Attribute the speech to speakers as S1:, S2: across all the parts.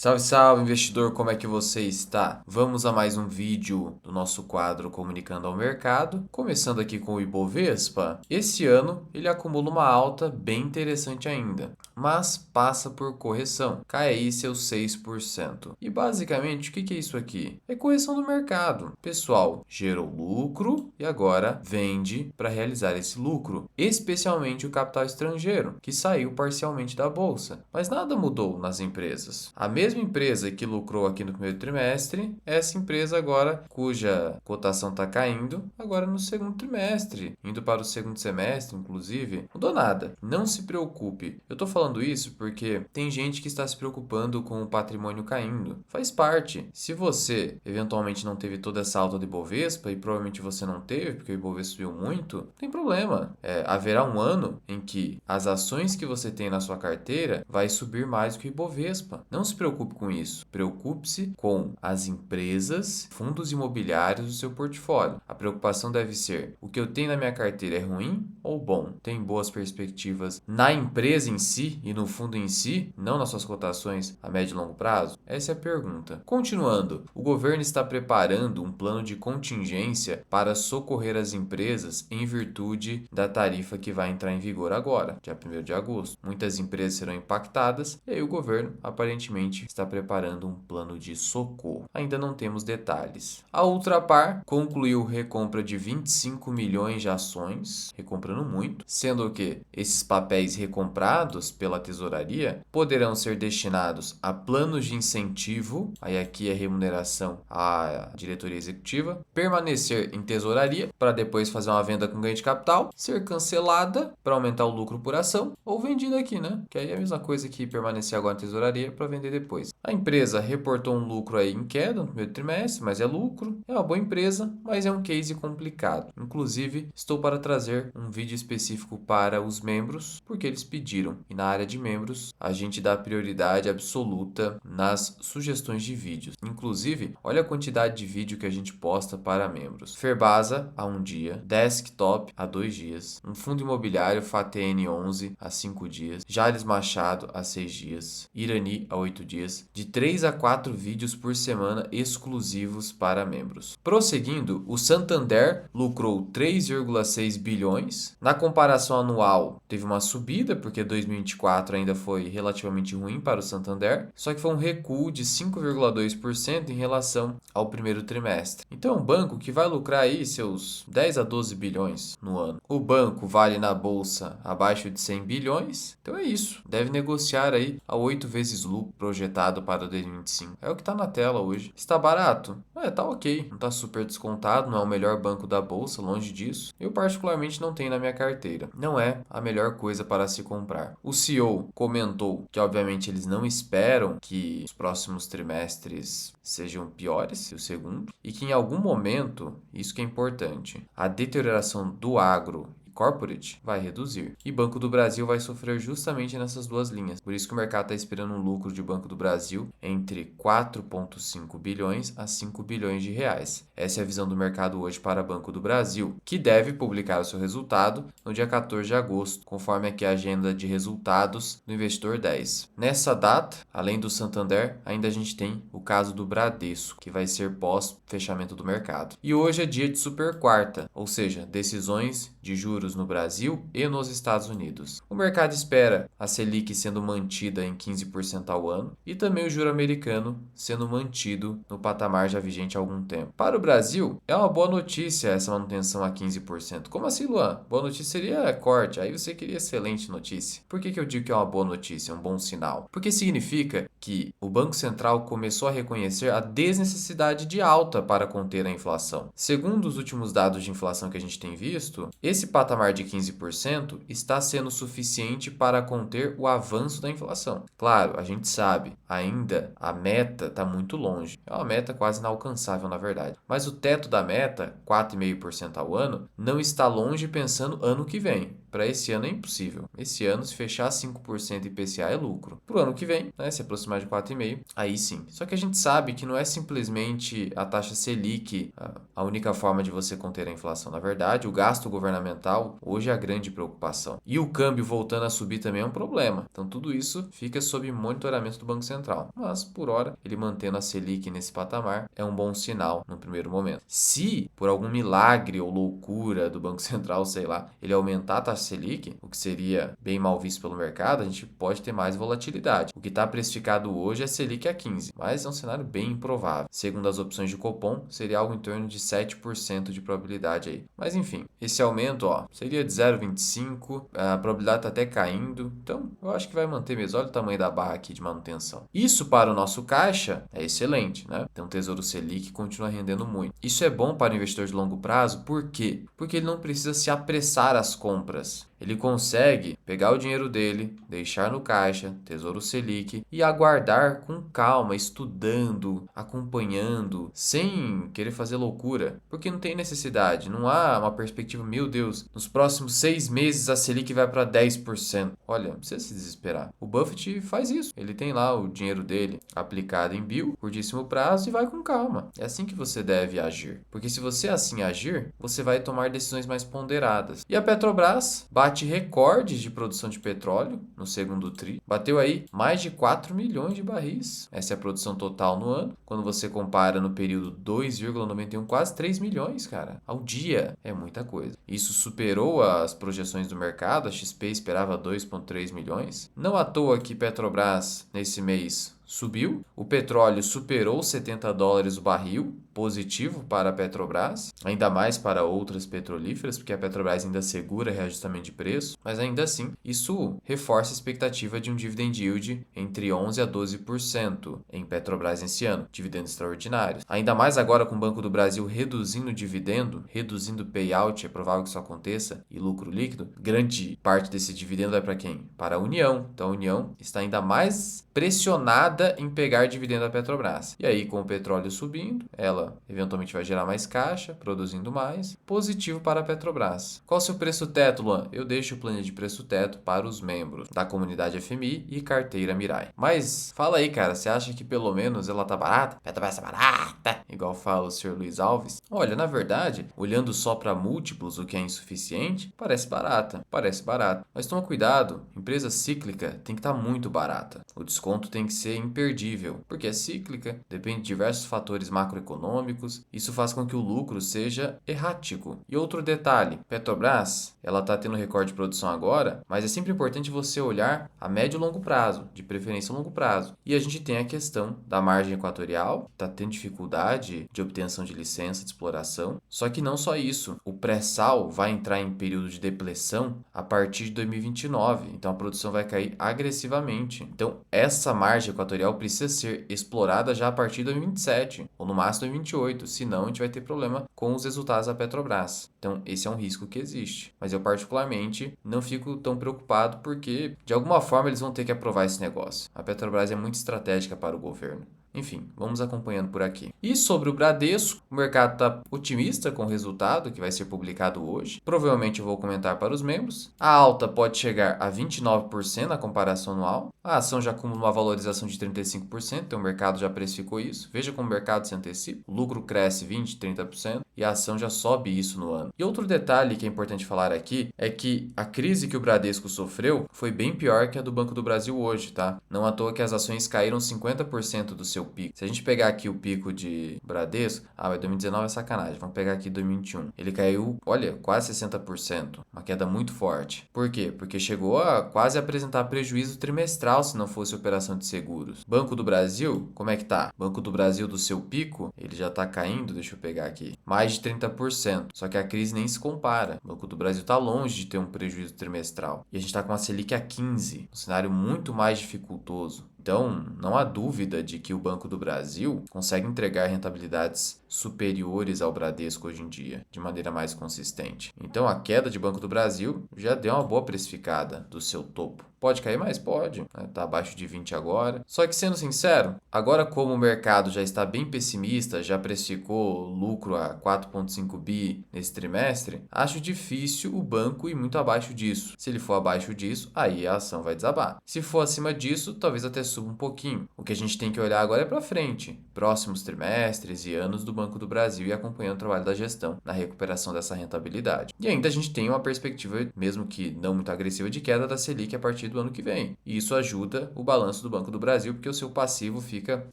S1: Salve, salve, investidor, como é que você está? Vamos a mais um vídeo do nosso quadro Comunicando ao Mercado, começando aqui com o Ibovespa. Esse ano ele acumula uma alta bem interessante ainda, mas passa por correção, cai aí seus 6%. E basicamente o que é isso aqui? É correção do mercado. Pessoal, gerou lucro e agora vende para realizar esse lucro, especialmente o capital estrangeiro, que saiu parcialmente da bolsa. Mas nada mudou nas empresas. A mesma empresa que lucrou aqui no primeiro trimestre, essa empresa agora, cuja cotação está caindo, agora no segundo trimestre, indo para o segundo semestre, inclusive, não mudou nada. Não se preocupe. Eu estou falando isso porque tem gente que está se preocupando com o patrimônio caindo. Faz parte. Se você eventualmente não teve toda essa alta do Ibovespa, e provavelmente você não teve, porque o Ibovespa subiu muito, não tem problema. Haverá um ano em que as ações que você tem na sua carteira vai subir mais do que o Ibovespa. Não se preocupe com isso. Preocupe-se com as empresas, fundos imobiliários do seu portfólio. A preocupação deve ser: o que eu tenho na minha carteira é ruim ou bom? Tem boas perspectivas na empresa em si e no fundo em si, não nas suas cotações a médio e longo prazo? Essa é a pergunta. Continuando, o governo está preparando um plano de contingência para socorrer as empresas em virtude da tarifa que vai entrar em vigor agora, dia 1º de agosto. Muitas empresas serão impactadas e aí o governo aparentemente está preparando um plano de socorro. Ainda não temos detalhes. A Ultrapar concluiu recompra de 25 milhões de ações, recomprando muito, sendo que esses papéis recomprados pela tesouraria poderão ser destinados a planos de incentivo, aí aqui é remuneração à diretoria executiva, permanecer em tesouraria para depois fazer uma venda com ganho de capital, ser cancelada para aumentar o lucro por ação ou vendida aqui, né? Que aí é a mesma coisa que permanecer agora em tesouraria para vender depois. A empresa reportou um lucro aí em queda no primeiro trimestre, mas é lucro, é uma boa empresa, mas é um case complicado. Inclusive, estou para trazer um vídeo específico para os membros, porque eles pediram. E na área de membros, a gente dá prioridade absoluta nas sugestões de vídeos. Inclusive, olha a quantidade de vídeo que a gente posta para membros. Ferbasa há um dia, Desktop há 2 dias, um fundo imobiliário FATN11 há 5 dias, Jales Machado há 6 dias, Irani há 8 dias, de 3 a 4 vídeos por semana exclusivos para membros. Prosseguindo, o Santander lucrou 3,6 bilhões. Na comparação anual, teve uma subida, porque 2024 ainda foi relativamente ruim para o Santander, só que foi um recuo de 5,2% em relação ao primeiro trimestre. Então, é um banco que vai lucrar aí seus 10 a 12 bilhões no ano. O banco vale na bolsa abaixo de 100 bilhões, então é isso. Deve negociar aí a 8 vezes lucro projetado para 2025. É o que está na tela hoje. Está barato? Tá ok. Não está super descontado, não é o melhor banco da bolsa, longe disso. Eu particularmente não tenho na minha carteira. Não é a melhor coisa para se comprar. O CEO comentou que obviamente eles não esperam que os próximos trimestres sejam piores que o segundo e que em algum momento, isso que é importante, a deterioração do agro corporate vai reduzir. E Banco do Brasil vai sofrer justamente nessas duas linhas. Por isso que o mercado está esperando um lucro de Banco do Brasil entre 4,5 bilhões a 5 bilhões de reais. Essa é a visão do mercado hoje para Banco do Brasil, que deve publicar o seu resultado no dia 14 de agosto, conforme aqui a agenda de resultados do Investidor 10. Nessa data, além do Santander, ainda a gente tem o caso do Bradesco, que vai ser pós-fechamento do mercado. E hoje é dia de super quarta, ou seja, decisões de juros no Brasil e nos Estados Unidos. O mercado espera a Selic sendo mantida em 15% ao ano e também o juro americano sendo mantido no patamar já vigente há algum tempo. Para o Brasil, é uma boa notícia essa manutenção a 15%. Como assim, Luan? Boa notícia seria corte, aí você queria excelente notícia. Por que eu digo que é uma boa notícia, um bom sinal? Porque significa que o Banco Central começou a reconhecer a desnecessidade de alta para conter a inflação. Segundo os últimos dados de inflação que a gente tem visto, esse patamar de 15% está sendo suficiente para conter o avanço da inflação. Claro, a gente sabe, ainda a meta está muito longe. É uma meta quase inalcançável, na verdade. Mas o teto da meta, 4,5% ao ano, não está longe pensando ano que vem. para esse ano é impossível. Esse ano, se fechar 5% IPCA é lucro. Pro ano que vem, né, se aproximar de 4,5%, aí sim. Só que a gente sabe que não é simplesmente a taxa Selic a única forma de você conter a inflação. Na verdade, o gasto governamental hoje é a grande preocupação. E o câmbio voltando a subir também é um problema. Então, tudo isso fica sob monitoramento do Banco Central. Mas, por hora, ele mantendo a Selic nesse patamar é um bom sinal no primeiro momento. Se, por algum milagre ou loucura do Banco Central, sei lá, ele aumentar a taxa Selic, o que seria bem mal visto pelo mercado, a gente pode ter mais volatilidade. O que está precificado hoje é Selic a 15, mas é um cenário bem improvável. Segundo as opções de Copom, seria algo em torno de 7% de probabilidade aí. Mas enfim, esse aumento seria de 0,25, a probabilidade está até caindo, então eu acho que vai manter mesmo. Olha o tamanho da barra aqui de manutenção. Isso para o nosso caixa é excelente, né? Então o Tesouro Selic continua rendendo muito. Isso é bom para o investidor de longo prazo, por quê? Porque ele não precisa se apressar às compras. Ele consegue pegar o dinheiro dele, deixar no caixa, Tesouro Selic, e aguardar com calma, estudando, acompanhando, sem querer fazer loucura. Porque não tem necessidade, não há uma perspectiva, meu Deus, nos próximos 6 meses a Selic vai para 10%. Olha, não precisa se desesperar. O Buffett faz isso. Ele tem lá o dinheiro dele aplicado em bill, curtíssimo prazo, e vai com calma. É assim que você deve agir. Porque se você assim agir, você vai tomar decisões mais ponderadas. E a Petrobras bate recordes de produção de petróleo no segundo tri. Bateu aí mais de 4 milhões de barris. Essa é a produção total no ano. Quando você compara no período 2,91, quase 3 milhões, cara, ao dia. É muita coisa. Isso superou as projeções do mercado. A XP esperava 2,3 milhões. Não à toa que Petrobras, nesse mês, subiu. O petróleo superou $70 o barril, positivo para a Petrobras, ainda mais para outras petrolíferas, porque a Petrobras ainda segura reajustamento de preço, mas ainda assim, isso reforça a expectativa de um dividend yield entre 11% a 12% em Petrobras esse ano, dividendos extraordinários. Ainda mais agora com o Banco do Brasil reduzindo o dividendo, reduzindo o payout, é provável que isso aconteça, e lucro líquido, grande parte desse dividendo vai para quem? Para a União. Então a União está ainda mais pressionada em pegar dividendo da Petrobras. E aí, com o petróleo subindo, ela eventualmente vai gerar mais caixa, produzindo mais. Positivo para a Petrobras. Qual o seu preço teto, Luan? Eu deixo o plano de preço teto para os membros da comunidade FMI e carteira Mirai. Mas fala aí, cara, você acha que pelo menos ela tá barata? Petrobras tá barata, igual fala o Sr. Luiz Alves? Olha, na verdade, olhando só para múltiplos, o que é insuficiente, parece barata. Parece barata. Mas toma cuidado, empresa cíclica tem que estar muito barata. O desconto tem que ser imperdível, porque é cíclica, depende de diversos fatores macroeconômicos, isso faz com que o lucro seja errático. E outro detalhe, Petrobras, ela está tendo recorde de produção agora, mas é sempre importante você olhar a médio e longo prazo, de preferência a longo prazo. E a gente tem a questão da margem equatorial, está tendo dificuldade de obtenção de licença de exploração, só que não só isso, o pré-sal vai entrar em período de depleção a partir de 2029, então a produção vai cair agressivamente. Então, essa margem equatorial precisa ser explorada já a partir de 2027, ou no máximo 2028, senão a gente vai ter problema com os resultados da Petrobras. Então, esse é um risco que existe. Mas eu, particularmente, não fico tão preocupado porque, de alguma forma, eles vão ter que aprovar esse negócio. A Petrobras é muito estratégica para o governo. Enfim, vamos acompanhando por aqui. E sobre o Bradesco, o mercado está otimista com o resultado que vai ser publicado hoje. Provavelmente eu vou comentar para os membros. A alta pode chegar a 29% na comparação anual. A ação já acumula uma valorização de 35%, então o mercado já precificou isso. Veja como o mercado se antecipa. O lucro cresce 20%, 30% e a ação já sobe isso no ano. E outro detalhe que é importante falar aqui é que a crise que o Bradesco sofreu foi bem pior que a do Banco do Brasil hoje, tá? Não à toa que as ações caíram 50% do seu pico. Se a gente pegar aqui o pico de Bradesco, mas 2019 é sacanagem, vamos pegar aqui 2021. Ele caiu, olha, quase 60%, uma queda muito forte. Por quê? Porque chegou a quase apresentar prejuízo trimestral se não fosse operação de seguros. Banco do Brasil, como é que tá? Banco do Brasil do seu pico, ele já tá caindo, deixa eu pegar aqui, mais de 30%. Só que a crise nem se compara. O Banco do Brasil tá longe de ter um prejuízo trimestral. E a gente tá com a Selic a 15, um cenário muito mais dificultoso. Então, não há dúvida de que o Banco do Brasil consegue entregar rentabilidades superiores ao Bradesco hoje em dia, de maneira mais consistente. Então, a queda de Banco do Brasil já deu uma boa precificada do seu topo. Pode cair mais? Pode. Né? Tá abaixo de 20 agora. Só que, sendo sincero, agora como o mercado já está bem pessimista, já precificou lucro a 4,5 bi nesse trimestre, acho difícil o banco ir muito abaixo disso. Se ele for abaixo disso, aí a ação vai desabar. Se for acima disso, talvez até suba um pouquinho. O que a gente tem que olhar agora é para frente, próximos trimestres e anos do Banco do Brasil e acompanhando o trabalho da gestão na recuperação dessa rentabilidade. E ainda a gente tem uma perspectiva, mesmo que não muito agressiva, de queda da Selic a partir do ano que vem. E isso ajuda o balanço do Banco do Brasil, porque o seu passivo fica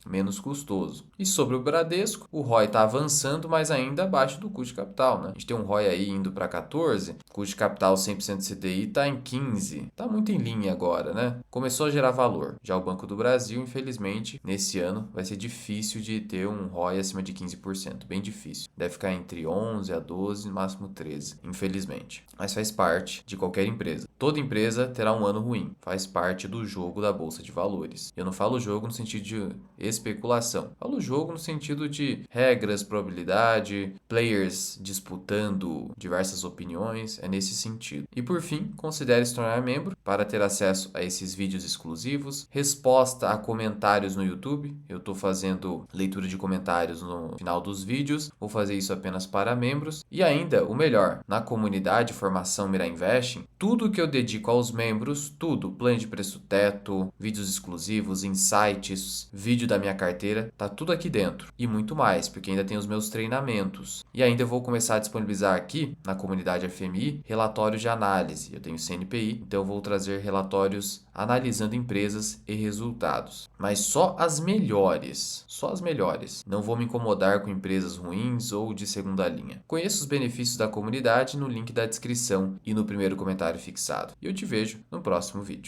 S1: menos custoso. E sobre o Bradesco, o ROI está avançando, mas ainda abaixo do custo de capital, né? A gente tem um ROI aí indo para 14, custo de capital 100% CDI está em 15. Está muito em linha agora, né? Começou a gerar valor. Já o Banco do Brasil, infelizmente, nesse ano vai ser difícil de ter um ROI acima de 15%. Bem difícil. Deve ficar entre 11 a 12, no máximo 13, infelizmente. Mas faz parte de qualquer empresa. Toda empresa terá um ano ruim. Faz parte do jogo da Bolsa de Valores. Eu não falo jogo no sentido de especulação. Falo jogo no sentido de regras, probabilidade, players disputando diversas opiniões. É nesse sentido. E por fim, considere se tornar membro para ter acesso a esses vídeos exclusivos, resposta a comentários no YouTube. Eu estou fazendo leitura de comentários no final dos vídeos. Vou fazer isso apenas para membros. E ainda, o melhor, na comunidade Formação Mirai Investing, tudo que eu dedico aos membros, tudo, plano de preço teto, vídeos exclusivos, insights, vídeo da minha carteira, tá tudo aqui dentro. E muito mais, porque ainda tem os meus treinamentos. E ainda eu vou começar a disponibilizar aqui, na comunidade FMI, relatórios de análise. Eu tenho CNPI, então eu vou trazer relatórios analisando empresas e resultados. Mas só as melhores. Só as melhores. Não vou me incomodar com empresas ruins ou de segunda linha. Conheça os benefícios da comunidade no link da descrição e no primeiro comentário fixado. E eu te vejo no próximo vídeo.